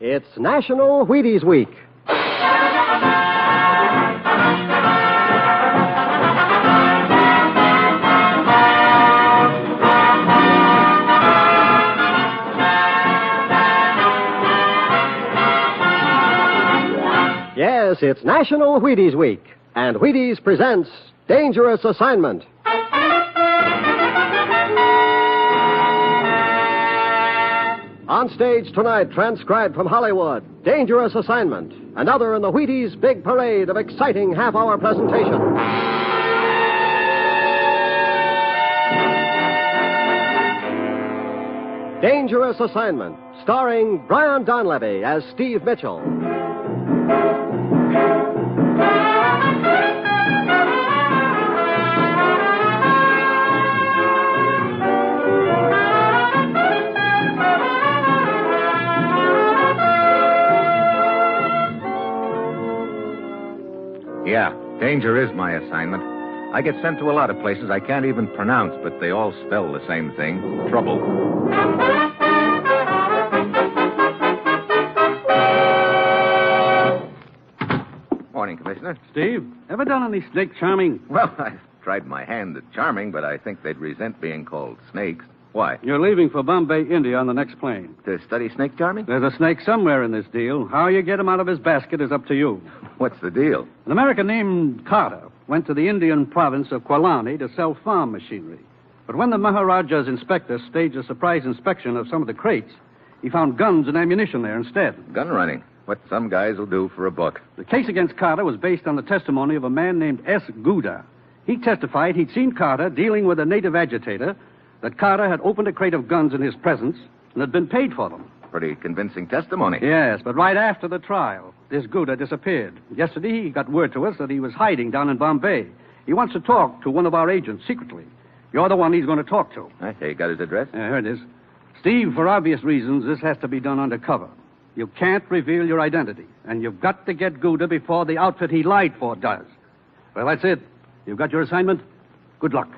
It's National Wheaties Week. Yes, it's National Wheaties Week, and Wheaties presents Dangerous Assignment. On stage tonight, transcribed from Hollywood, Dangerous Assignment, another in the Wheaties big parade of exciting half-hour presentation. Dangerous Assignment, starring Brian Donlevy as Steve Mitchell. Yeah, danger is my assignment. I get sent to a lot of places I can't even pronounce, but they all spell the same thing, trouble. Morning, Commissioner. Steve, ever done any snake charming? Well, I've tried my hand at charming, but I think they'd resent being called snakes. Why? You're leaving for Bombay, India on the next plane. To study snake charming? There's a snake somewhere in this deal. How you get him out of his basket is up to you. What's the deal? An American named Carter went to the Indian province of Kwalani to sell farm machinery. But when the Maharaja's inspector staged a surprise inspection of some of the crates, he found guns and ammunition there instead. Gun running. What some guys will do for a buck. The case against Carter was based on the testimony of a man named S. Gouda. He testified he'd seen Carter dealing with a native agitator, that Carter had opened a crate of guns in his presence and had been paid for them. Pretty convincing testimony. Yes, but right after the trial, this Gouda disappeared. Yesterday, he got word to us that he was hiding down in Bombay. He wants to talk to one of our agents secretly. You're the one he's going to talk to. I say, you got his address? Here it is. Steve, for obvious reasons, this has to be done undercover. You can't reveal your identity, and you've got to get Gouda before the outfit he lied for does. Well, that's it. You've got your assignment. Good luck.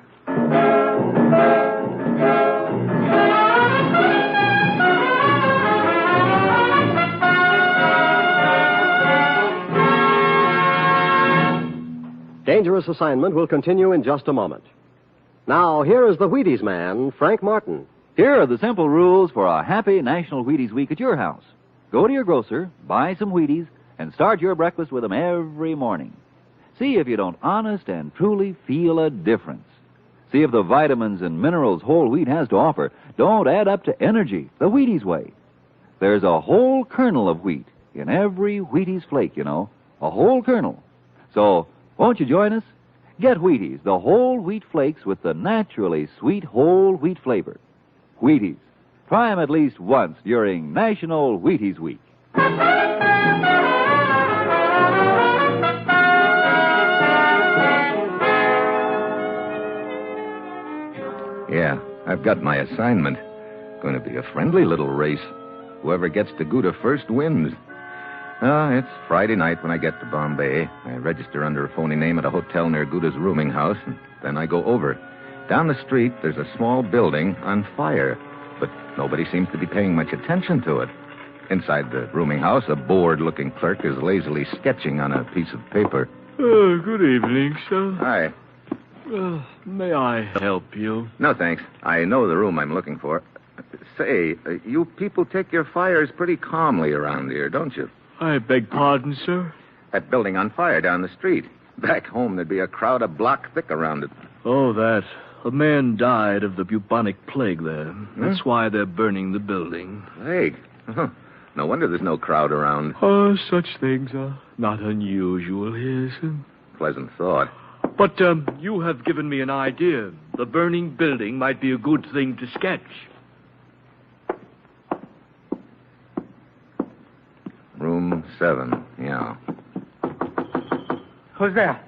Dangerous Assignment will continue in just a moment. Now, here is the Wheaties man, Frank Martin. Here are the simple rules for a happy National Wheaties Week at your house. Go to your grocer, buy some Wheaties, and start your breakfast with them every morning. See if you don't honest and truly feel a difference. See if the vitamins and minerals whole wheat has to offer don't add up to energy the Wheaties way. There's a whole kernel of wheat in every Wheaties flake, you know. A whole kernel. So, won't you join us? Get Wheaties, the whole wheat flakes with the naturally sweet whole wheat flavor. Wheaties. Try them at least once during National Wheaties Week. Yeah, I've got my assignment. Going to be a friendly little race. Whoever gets to Gouda first wins. It's Friday night when I get to Bombay. I register under a phony name at a hotel near Gouda's rooming house, and then I go over. Down the street, there's a small building on fire, but nobody seems to be paying much attention to it. Inside the rooming house, a bored-looking clerk is lazily sketching on a piece of paper. Good evening, sir. Hi. May I help you? No, thanks. I know the room I'm looking for. Say, you people take your fires pretty calmly around here, don't you? I beg pardon, sir? That building on fire down the street. Back home, there'd be a crowd a block thick around it. Oh, that. A man died of the bubonic plague there. That's why they're burning the building. Plague? No wonder there's no crowd around. Oh, such things are not unusual here, sir. Pleasant thought. But you have given me an idea. The burning building might be a good thing to sketch. Room 7, yeah. Who's there?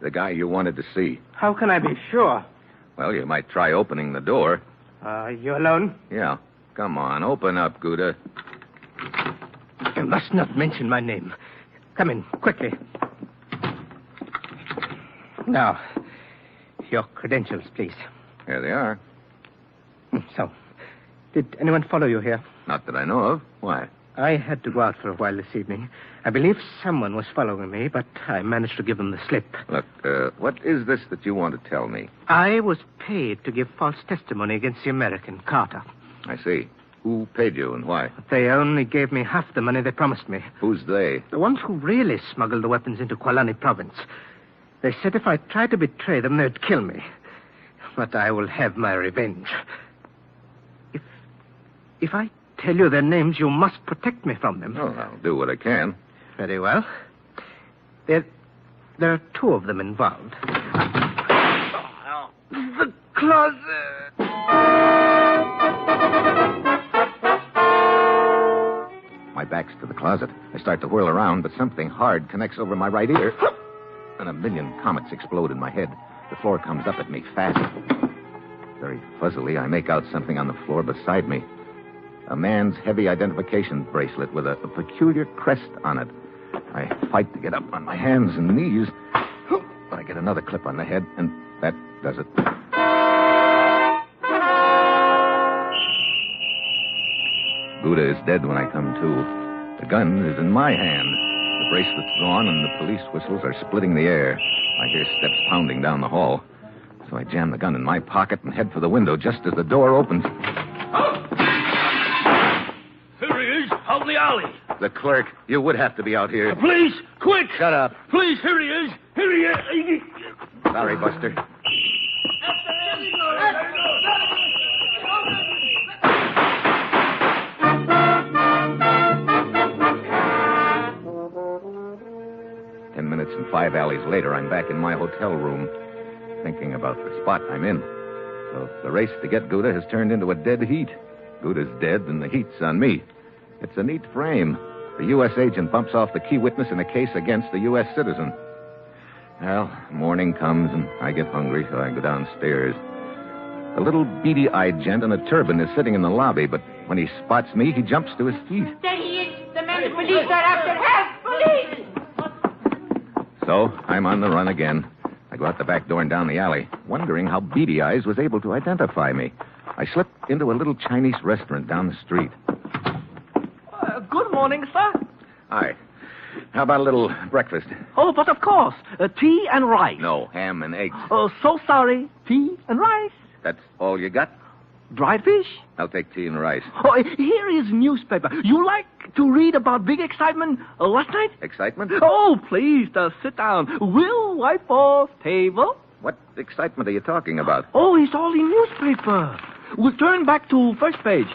The guy you wanted to see. How can I be sure? Well, you might try opening the door. You alone? Yeah. Come on, open up, Gouda. You must not mention my name. Come in, quickly. Now, your credentials, please. Here they are. So, did anyone follow you here? Not that I know of. Why? I had to go out for a while this evening. I believe someone was following me, but I managed to give them the slip. Look, what is this that you want to tell me? I was paid to give false testimony against the American, Carter. I see. Who paid you and why? They only gave me half the money they promised me. Who's they? The ones who really smuggled the weapons into Kualani province. They said if I tried to betray them, they'd kill me. But I will have my revenge. If I tell you their names, you must protect me from them. Oh, I'll do what I can. Very well. There are two of them involved. The closet. My back's to the closet. I start to whirl around, but something hard connects over my right ear. And a million comets explode in my head. The floor comes up at me fast. Very fuzzily, I make out something on the floor beside me. A man's heavy identification bracelet with a peculiar crest on it. I fight to get up on my hands and knees, but I get another clip on the head, and that does it. Gouda is dead when I come to. The gun is in my hand. The bracelet's gone, and the police whistles are splitting the air. I hear steps pounding down the hall. So I jam the gun in my pocket and head for the window just as the door opens. Here he is, out in the alley. The clerk, you would have to be out here. Police, quick! Shut up. Police, here he is. Here he is. Sorry, Buster. And 5 alleys later, I'm back in my hotel room, thinking about the spot I'm in. So the race to get Gouda has turned into a dead heat. Gouda's dead, and the heat's on me. It's a neat frame. The U.S. agent bumps off the key witness in a case against the U.S. citizen. Well, morning comes, and I get hungry, so I go downstairs. A little beady-eyed gent in a turban is sitting in the lobby, but when he spots me, he jumps to his feet. There he is. The men police are after help. Police! So I'm on the run again. I go out the back door and down the alley, wondering how Beady Eyes was able to identify me. I slip into a little Chinese restaurant down the street. Good morning, sir. Hi. How about a little breakfast? Oh, but of course. Tea and rice. No, ham and eggs. Oh, so sorry. Tea and rice. That's all you got? Dried fish? I'll take tea and rice. Oh, here is newspaper. You like to read about big excitement last night? Excitement? Oh, please, sit down. We'll wipe off table. What excitement are you talking about? Oh, it's all in newspaper. We'll turn back to first page.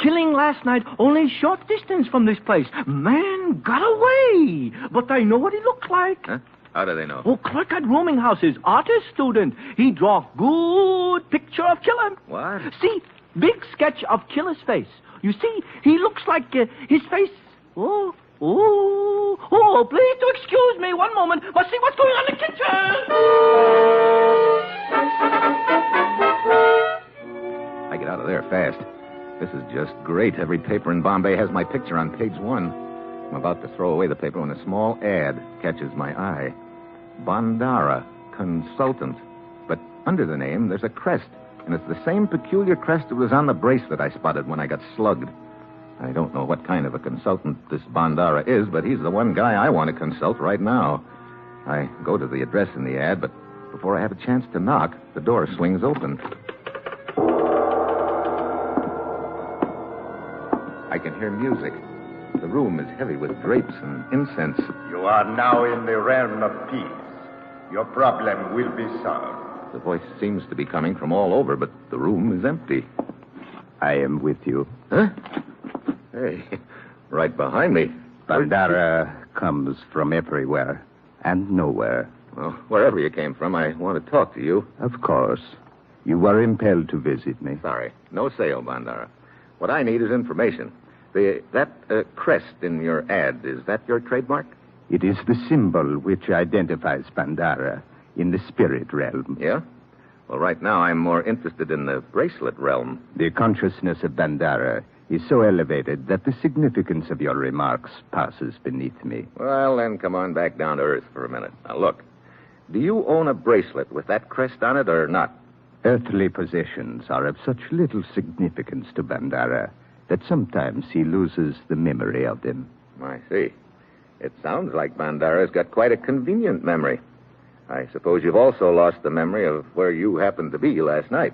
Killing last night, only short distance from this place. Man got away. But I know what he looks like. Huh? How do they know? Oh, clerk at rooming houses, artist student. He draw good picture of killer. What? See, big sketch of killer's face. You see, he looks like his face. Oh, please do excuse me. One moment. Must see what's going on in the kitchen. I get out of there fast. This is just great. Every paper in Bombay has my picture on page 1. I'm about to throw away the paper when a small ad catches my eye. Bandara, consultant. But under the name, there's a crest. And it's the same peculiar crest that was on the bracelet I spotted when I got slugged. I don't know what kind of a consultant this Bandara is, but he's the one guy I want to consult right now. I go to the address in the ad, but before I have a chance to knock, the door swings open. I can hear music. The room is heavy with drapes and incense. You are now in the realm of peace. Your problem will be solved. The voice seems to be coming from all over, but the room is empty. I am with you. Huh? Hey, right behind me. Bandara comes from everywhere and nowhere. Well, wherever you came from, I want to talk to you. Of course. You were impelled to visit me. Sorry. No sale, Bandara. What I need is information. That crest in your ad, is that your trademark? It is the symbol which identifies Bandara in the spirit realm. Yeah? Well, right now I'm more interested in the bracelet realm. The consciousness of Bandara is so elevated that the significance of your remarks passes beneath me. Well, then come on back down to earth for a minute. Now, look. Do you own a bracelet with that crest on it or not? Earthly possessions are of such little significance to Bandara that sometimes he loses the memory of them. I see. It sounds like Bandera's got quite a convenient memory. I suppose you've also lost the memory of where you happened to be last night.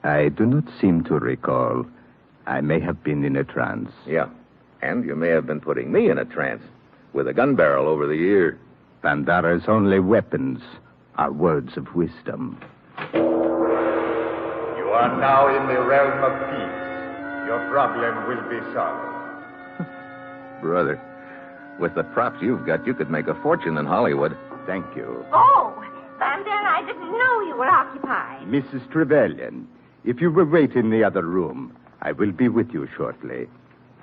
I do not seem to recall. I may have been in a trance. Yeah. And you may have been putting me in a trance with a gun barrel over the ear. Bandera's only weapons are words of wisdom. You are now in the realm of peace. Your problem will be solved. Brother, with the props you've got, you could make a fortune in Hollywood. Thank you. Oh, Bandera, I didn't know you were occupied. Mrs. Trevelyan, if you will wait in the other room, I will be with you shortly.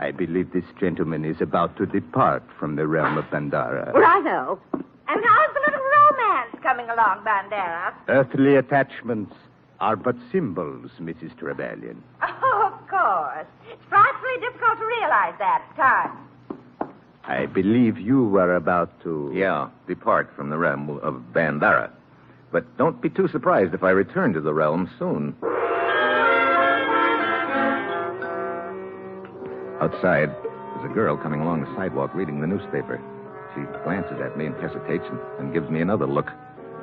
I believe this gentleman is about to depart from the realm of Bandera. Righto. And how's the little romance coming along, Bandera? Earthly attachments are but symbols, Mrs. Trevelyan. Oh, of course. It's frightfully difficult to realize that at times. I believe you were about to... Yeah, depart from the realm of Bandera. But don't be too surprised if I return to the realm soon. Outside, there's a girl coming along the sidewalk reading the newspaper. She glances at me and hesitates and gives me another look.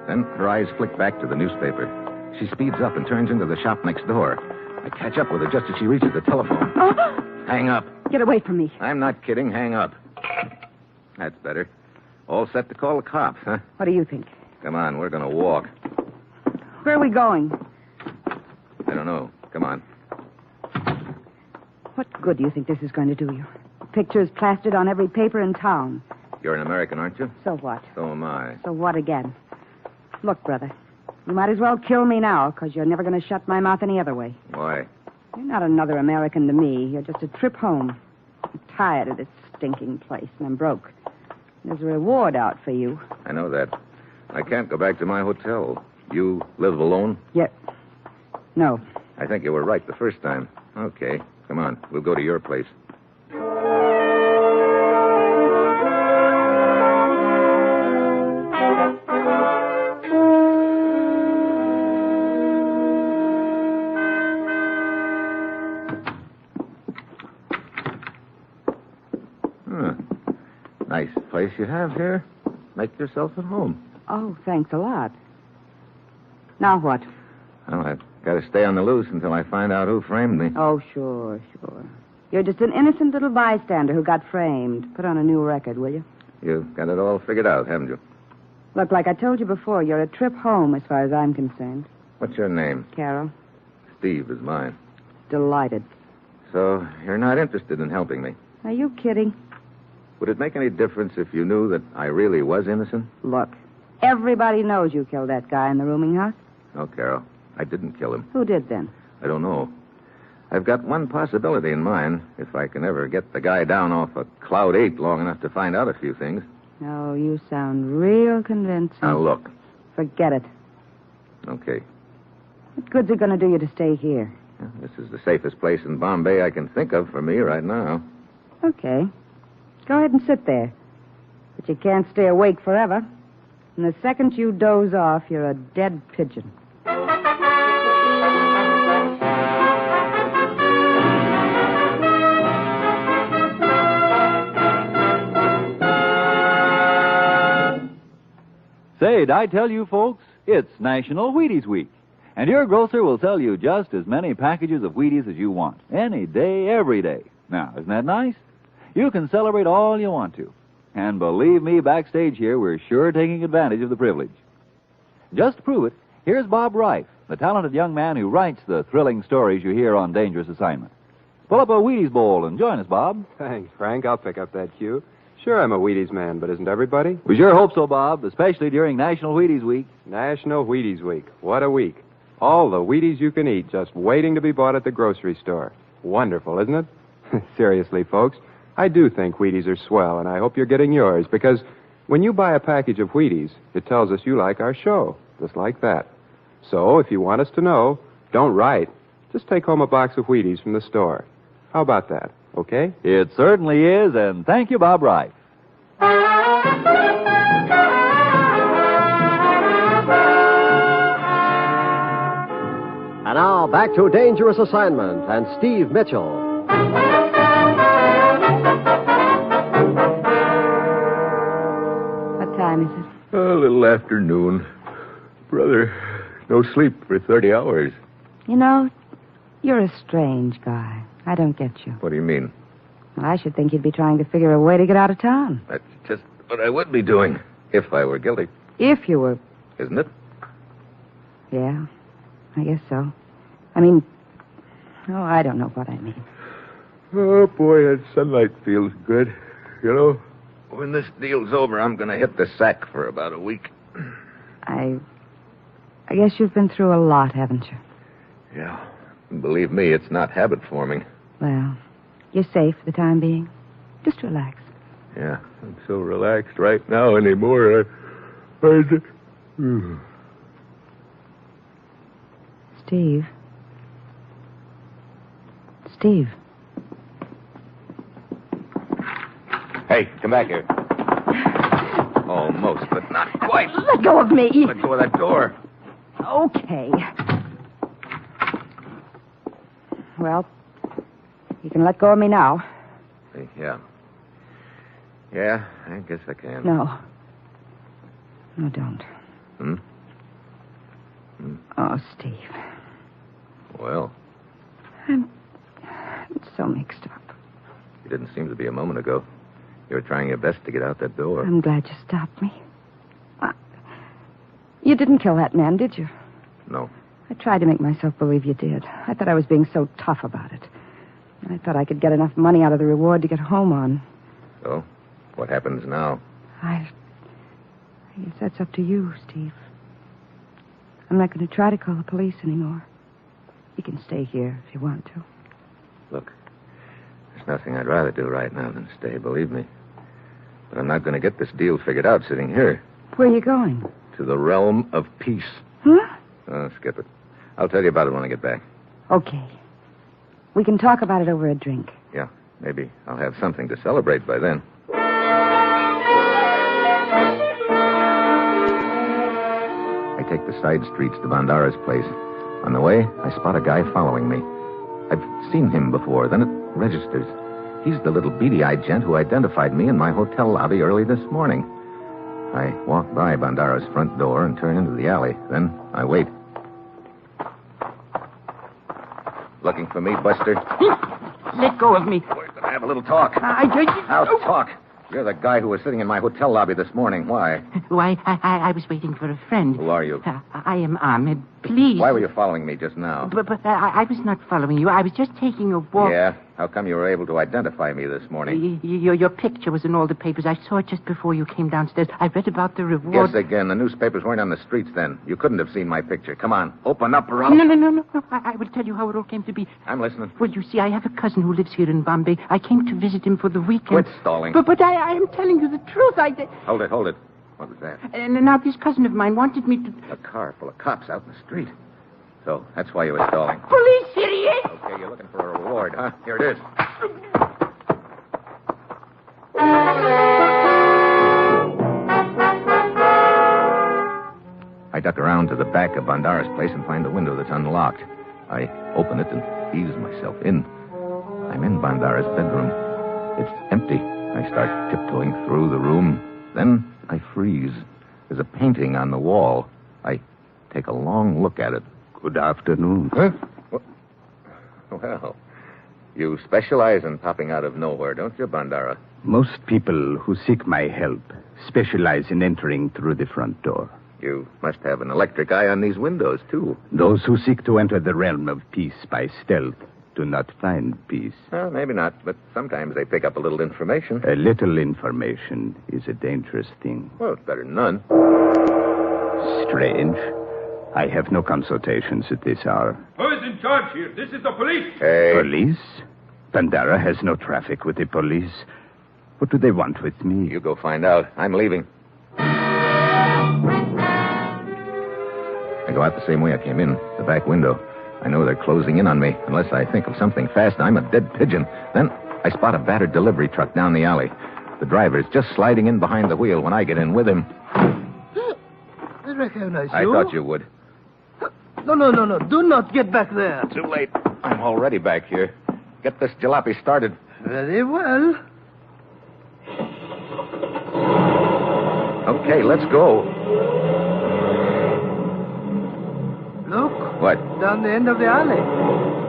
Then her eyes flick back to the newspaper. She speeds up and turns into the shop next door. I catch up with her just as she reaches the telephone. Oh. Hang up. Get away from me. I'm not kidding. Hang up. That's better. All set to call the cops, huh? What do you think? Come on, we're going to walk. Where are we going? I don't know. Come on. What good do you think this is going to do you? Pictures plastered on every paper in town. You're an American, aren't you? So what? So am I. So what again? Look, brother, you might as well kill me now, because you're never going to shut my mouth any other way. Why? You're not another American to me. You're just a trip home. I'm tired of this stinking place, and I'm broke. There's a reward out for you. I know that. I can't go back to my hotel. You live alone? Yeah. No. I think you were right the first time. Okay. Come on. We'll go to your place. Nice place you have here. Make yourself at home. Oh, thanks a lot. Now what? Well, I've got to stay on the loose until I find out who framed me. Oh, sure. You're just an innocent little bystander who got framed. Put on a new record, will you? You've got it all figured out, haven't you? Look, like I told you before, you're a trip home as far as I'm concerned. What's your name? Carol. Steve is mine. Delighted. So you're not interested in helping me? Are you kidding? Would it make any difference if you knew that I really was innocent? Look, everybody knows you killed that guy in the rooming house. No, Carol. I didn't kill him. Who did then? I don't know. I've got one possibility in mind, if I can ever get the guy down off a Cloud 8 long enough to find out a few things. Oh, you sound real convincing. Now, look. Forget it. Okay. What good's it going to do you to stay here? Well, this is the safest place in Bombay I can think of for me right now. Okay. Go ahead and sit there. But you can't stay awake forever. And the second you doze off, you're a dead pigeon. Say, did I tell you, folks, it's National Wheaties Week. And your grocer will sell you just as many packages of Wheaties as you want. Any day, every day. Now, isn't that nice? You can celebrate all you want to. And believe me, backstage here, we're sure taking advantage of the privilege. Just to prove it, here's Bob Reif, the talented young man who writes the thrilling stories you hear on Dangerous Assignment. Pull up a Wheaties bowl and join us, Bob. Thanks, Frank. I'll pick up that cue. Sure, I'm a Wheaties man, but isn't everybody? We sure hope so, Bob, especially during National Wheaties Week. National Wheaties Week. What a week. All the Wheaties you can eat just waiting to be bought at the grocery store. Wonderful, isn't it? Seriously, folks, I do think Wheaties are swell, and I hope you're getting yours, because when you buy a package of Wheaties, it tells us you like our show, just like that. So, if you want us to know, don't write. Just take home a box of Wheaties from the store. How about that, okay? It certainly is, and thank you, Bob Reif. And now, back to Dangerous Assignment and Steve Mitchell. A little after noon. Brother, no sleep for 30 hours. You know, you're a strange guy. I don't get you. What do you mean? Well, I should think you'd be trying to figure a way to get out of town. That's just what I would be doing if I were guilty. If you were... Isn't it? Yeah, I guess so. I mean... Oh, I don't know what I mean. Oh, boy, that sunlight feels good. You know, when this deal's over, I'm going to hit the sack for about a week. I guess you've been through a lot, haven't you? Yeah. And believe me, it's not habit forming. Well, you're safe for the time being. Just relax. Yeah, I'm so relaxed right now anymore. Steve. Steve. Hey, come back here. Almost, but not quite. Let go of me. Let go of that door. Okay. Well, you can let go of me now. Yeah. Yeah, I guess I can. No. No, don't. Hmm? Oh, Steve. Well, I'm so mixed up. you didn't seem to be a moment ago. You were trying your best to get out that door. I'm glad you stopped me. You didn't kill that man, did you? No. I tried to make myself believe you did. I thought I was being so tough about it. I thought I could get enough money out of the reward to get home on. So, what happens now? I guess that's up to you, Steve. I'm not going to try to call the police anymore. You can stay here if you want to. Look, there's nothing I'd rather do right now than stay, believe me. But I'm not going to get this deal figured out sitting here. Where are you going? To the realm of peace. Huh? Oh, skip it. I'll tell you about it when I get back. Okay. We can talk about it over a drink. Yeah, maybe I'll have something to celebrate by then. I take the side streets to Bandara's place. On the way, I spot a guy following me. I've seen him before, then it registers. He's the little beady-eyed gent who identified me in my hotel lobby early this morning. I walk by Bandara's front door and turn into the alley. Then I wait. Looking for me, Buster? Let go of me. We're going to have a little talk. I'll talk. You're the guy who was sitting in my hotel lobby this morning. Why? Why, I was waiting for a friend. Who are you? I am Ahmed. Please. Why were you following me just now? But I was not following you. I was just taking a walk. Yeah? How come you were able to identify me this morning? Your picture was in all the papers. I saw it just before you came downstairs. I read about the reward. Guess again. The newspapers weren't on the streets then. You couldn't have seen my picture. Come on. Open up or else... No. I will tell you how it all came to be. I'm listening. Well, you see, I have a cousin who lives here in Bombay. I came to visit him for the weekend. Quit stalling. But I am telling you the truth. Hold it. What was that? And now this cousin of mine wanted me to... A car full of cops out in the street. So, that's why you were stalling. Police, idiot! Okay, you're looking for a reward, huh? Here it is. I duck around to the back of Bandara's place and find a window that's unlocked. I open it and ease myself in. I'm in Bandara's bedroom. It's empty. I start tiptoeing through the room. Then I freeze. There's a painting on the wall. I take a long look at it. Good afternoon. Huh? Well, you specialize in popping out of nowhere, don't you, Bandara? Most people who seek my help specialize in entering through the front door. You must have an electric eye on these windows, too. Those who seek to enter the realm of peace by stealth do not find peace. Well, maybe not, but sometimes they pick up a little information. A little information is a dangerous thing. Well, it's better than none. Strange. I have no consultations at this hour. Who is in charge here? This is the police. Hey. Police? Bandara has no traffic with the police. What do they want with me? You go find out. I'm leaving. I go out the same way I came in, the back window. I know they're closing in on me. Unless I think of something fast, I'm a dead pigeon. Then I spot a battered delivery truck down the alley. The driver's just sliding in behind the wheel when I get in with him. I recognize you. I thought you would. No. Do not get back there. Too late. I'm already back here. Get this jalopy started. Very well. Okay, let's go. Look. What? Down the end of the alley.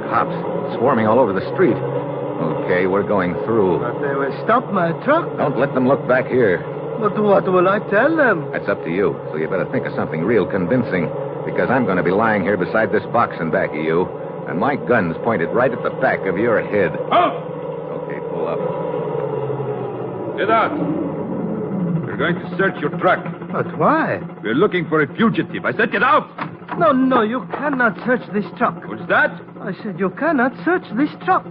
Cops swarming all over the street. Okay, we're going through. But they will stop my truck. Don't let them look back here. But what will I tell them? That's up to you. So you better think of something real convincing. Because I'm going to be lying here beside this box in back of you. And my gun's pointed right at the back of your head. Halt! Okay, pull up. Get out. We're going to search your truck. But why? We're looking for a fugitive. I said get out. No, you cannot search this truck. What's that? I said you cannot search this truck.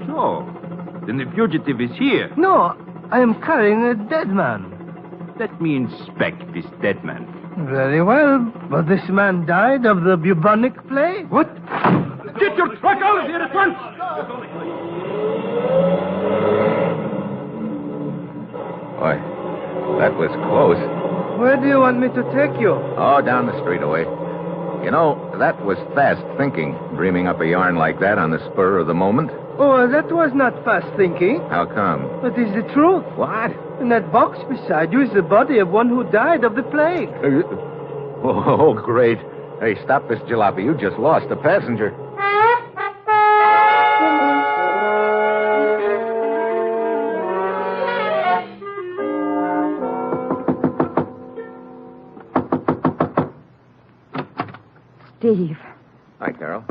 So, then the fugitive is here. No, I am carrying a dead man. Let me inspect this dead man. Very well, but this man died of the bubonic plague. What? Get your truck out of here at once! Boy, that was close. Where do you want me to take you? Oh, down the street away. You know, that was fast thinking, dreaming up a yarn like that on the spur of the moment. Oh, that was not fast thinking. How come? But is the truth. What? In that box beside you is the body of one who died of the plague. Oh, great. Hey, stop this jalopy. You just lost a passenger. Steve, Hi, Carol.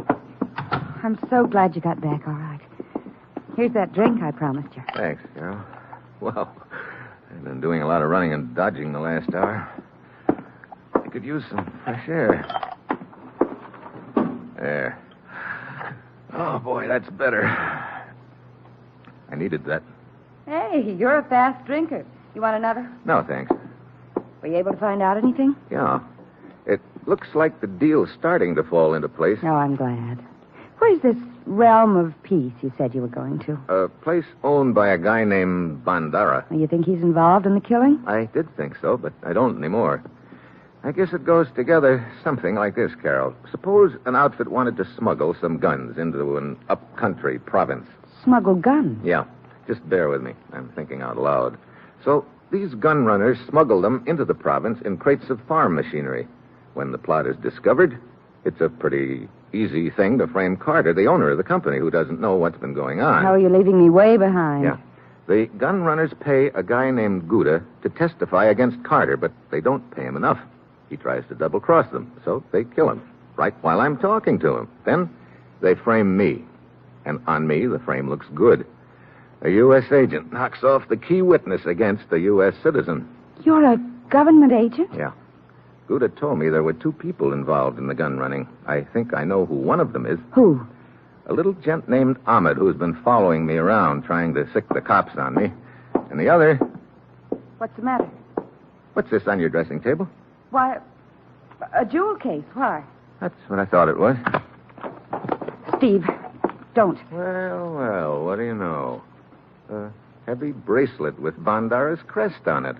I'm so glad you got back all right. Here's that drink I promised you. Thanks, Carol. Well, I've been doing a lot of running and dodging the last hour. I could use some fresh air. There. Oh, boy, that's better. I needed that. Hey, you're a fast drinker. You want another? No, thanks. Were you able to find out anything? Yeah. It looks like the deal's starting to fall into place. Oh, I'm glad. Where's this realm of peace you said you were going to? A place owned by a guy named Bandara. You think he's involved in the killing? I did think so, but I don't anymore. I guess it goes together something like this, Carol. Suppose an outfit wanted to smuggle some guns into an up-country province. Smuggle guns? Yeah. Just bear with me. I'm thinking out loud. So these gun runners smuggle them into the province in crates of farm machinery. When the plot is discovered, it's a pretty easy thing to frame Carter, the owner of the company, who doesn't know what's been going on. How are you leaving me way behind? Yeah. The gun runners pay a guy named Gouda to testify against Carter, but they don't pay him enough. He tries to double-cross them, so they kill him, right while I'm talking to him. Then they frame me, and on me, the frame looks good. A U.S. agent knocks off the key witness against a U.S. citizen. You're a government agent? Yeah. Gouda told me there were two people involved in the gun running. I think I know who one of them is. Who? A little gent named Ahmed who's been following me around, trying to sick the cops on me. And the other... What's the matter? What's this on your dressing table? Why, a jewel case. Why? That's what I thought it was. Steve, don't. Well, what do you know? A heavy bracelet with Bandara's crest on it.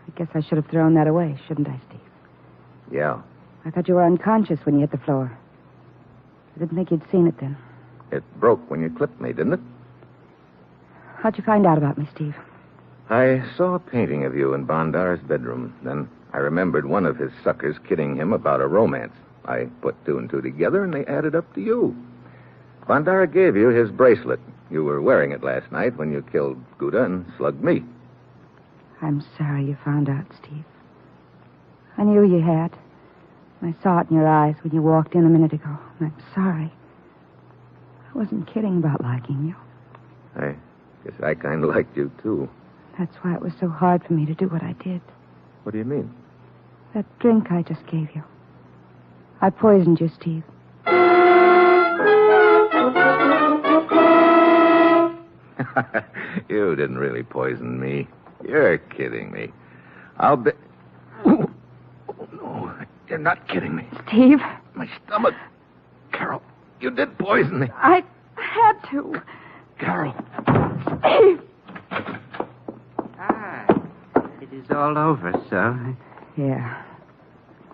I guess I should have thrown that away, shouldn't I, Steve? Yeah. I thought you were unconscious when you hit the floor. I didn't think you'd seen it then. It broke when you clipped me, didn't it? How'd you find out about me, Steve? I saw a painting of you in Bandara's bedroom. Then I remembered one of his suckers kidding him about a romance. I put two and two together, and they added up to you. Bandara gave you his bracelet. You were wearing it last night when you killed Gouda and slugged me. I'm sorry you found out, Steve. I knew you had. I saw it in your eyes when you walked in a minute ago. And I'm sorry. I wasn't kidding about liking you. I guess I kind of liked you, too. That's why it was so hard for me to do what I did. What do you mean? That drink I just gave you. I poisoned you, Steve. You didn't really poison me. You're kidding me. I'll bet... Oh, no. You're not kidding me. Steve? My stomach. Carol, you did poison me. I had to. Carol. Steve! It is all over, sir. Yeah.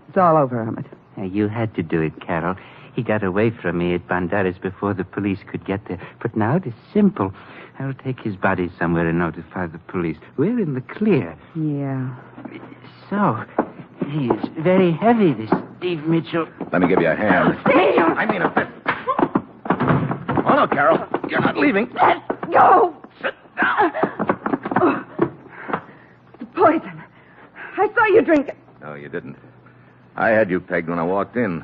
It's all over, Ahmed. You had to do it, Carol. He got away from me at Bandaras before the police could get there. But now it is simple. I'll take his body somewhere and notify the police. We're in the clear. Yeah. So, he's very heavy, this Steve Mitchell. Let me give you a hand. Steve! I mean a fist. Oh, no, Carol. You're not leaving. Let go! Sit down. The poison. I saw you drink it. No, you didn't. I had you pegged when I walked in.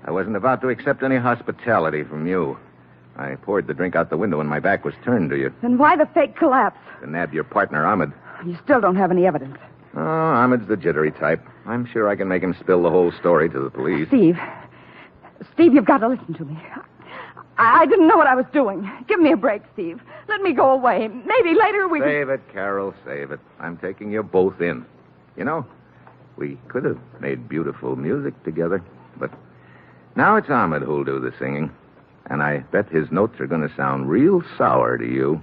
I wasn't about to accept any hospitality from you. I poured the drink out the window when my back was turned to you. Then why the fake collapse? To nab your partner, Ahmed. You still don't have any evidence. Oh, Ahmed's the jittery type. I'm sure I can make him spill the whole story to the police. Steve, you've got to listen to me. I didn't know what I was doing. Give me a break, Steve. Let me go away. Maybe later we Save it, Carol, save it. I'm taking you both in. You know, we could have made beautiful music together, but now it's Ahmed who'll do the singing. And I bet his notes are going to sound real sour to you.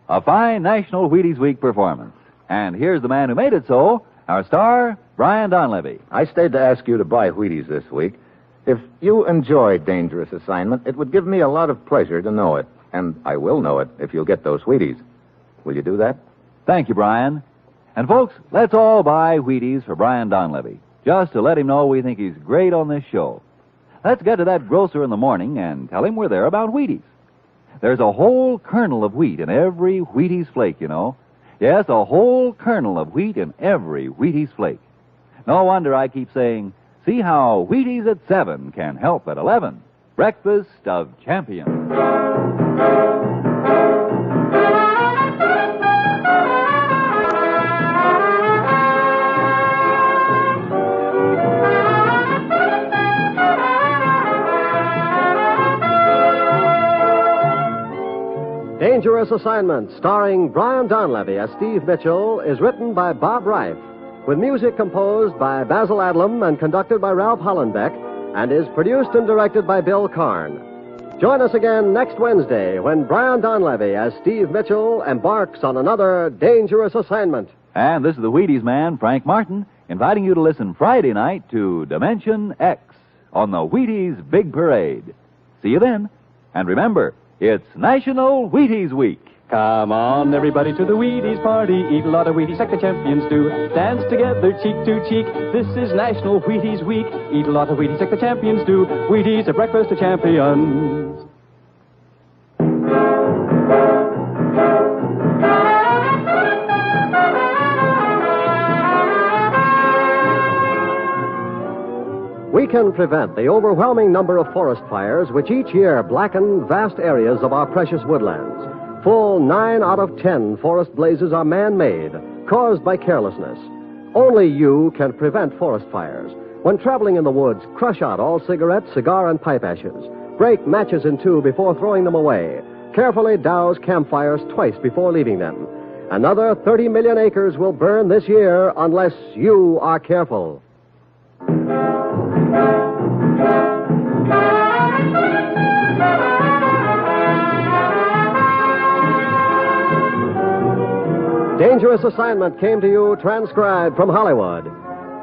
A fine National Wheaties Week performance. And here's the man who made it so, our star, Brian Donlevy. I stayed to ask you to buy Wheaties this week. If you enjoy Dangerous Assignment, it would give me a lot of pleasure to know it. And I will know it if you'll get those Wheaties. Will you do that? Thank you, Brian. And folks, let's all buy Wheaties for Brian Donlevy, just to let him know we think he's great on this show. Let's get to that grocer in the morning and tell him we're there about Wheaties. There's a whole kernel of wheat in every Wheaties flake, you know. Yes, a whole kernel of wheat in every Wheaties flake. No wonder I keep saying, see how Wheaties at 7 can help at 11. Breakfast of Champions. Dangerous Assignment, starring Brian Donlevy as Steve Mitchell, is written by Bob Reif, with music composed by Basil Adlam and conducted by Ralph Hollenbeck, and is produced and directed by Bill Karn. Join us again next Wednesday when Brian Donlevy as Steve Mitchell embarks on another dangerous assignment. And this is the Wheaties man, Frank Martin, inviting you to listen Friday night to Dimension X on the Wheaties Big Parade. See you then. And remember, it's National Wheaties Week. Come on, everybody, to the Wheaties party. Eat a lot of Wheaties like the champions do. Dance together, cheek to cheek. This is National Wheaties Week. Eat a lot of Wheaties like the champions do. Wheaties, a breakfast of champions. We can prevent the overwhelming number of forest fires which each year blacken vast areas of our precious woodlands. Full 9 out of 10 forest blazes are man-made, caused by carelessness. Only you can prevent forest fires. When traveling in the woods, crush out all cigarette, cigar, and pipe ashes. Break matches in two before throwing them away. Carefully douse campfires twice before leaving them. Another 30 million acres will burn this year unless you are careful. Dangerous Assignment came to you transcribed from Hollywood.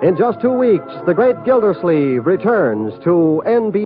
In just 2 weeks, the great Gildersleeve returns to NBC.